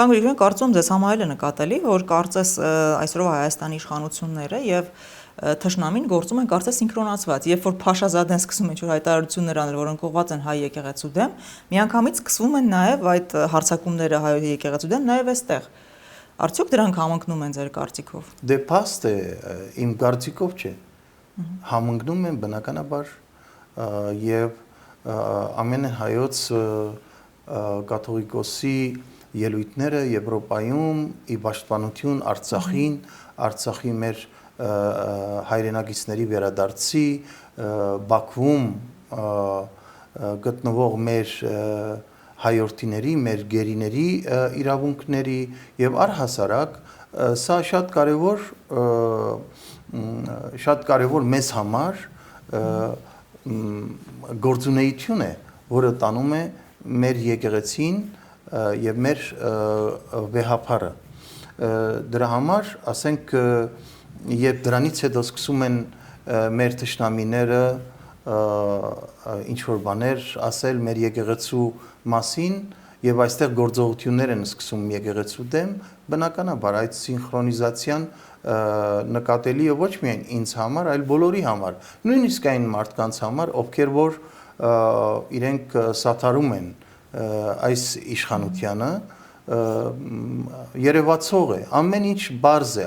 Պարոն Գրիգորյան, կարծում ձեզ համարել է նկատելի, որ կարծես այսօրվա Հայաստանի իշխանությունները եւ թշնամին գործում են կարծես սինխրոնացված, երբ որ Փաշազադեն սկսում է ինչ-որ հայտարարություններ անել, որոնք ուղղված են հայ եկեղեցու դեմ, միանգամից սկսվում են նաեւ այդ հարձակումները հայ եկեղեցու դեմ նաեւ այստեղ։ Արդյոք դրանք համընկնում են ձեր կարծիքով։ Դե փաստ է, իմ կարծիքով չէ։ Համընկնում են բնականաբար եւ ամեն հայոց կաթողիկոսի ելույթները Եվրոպայում ի պաշտպանություն Արցախին, Արցախի մեր հայրենակիցների վերադարձի, Բաքվում գտնվող մեր հայորդիների, մեր գերիների իրավունքների եւ առհասարակ սա շատ կարևոր մեզ համար գործունեություն է, որը տանում է մեր եկեղեցին եւ մեր վեհապարը։ Դրա համար, ասենք, երբ դրանից հետո սկսում են մեր թշնամիները ինչ որ բաներ ասել մեր եկեղեցու մասին եւ այստեղ գործողություններ են սկսում եկեղեցու դեմ, բնականաբար այդ սինխրոնիզացիան նկատելի է ոչ միայն ինձ համար, այլ բոլորի համար, նույնիսկ այն մարդկանց համար, ովքեր որ իրենք սաթարում են այս իշխանությանը, երևացող է, ամեն ինչ բարձ է,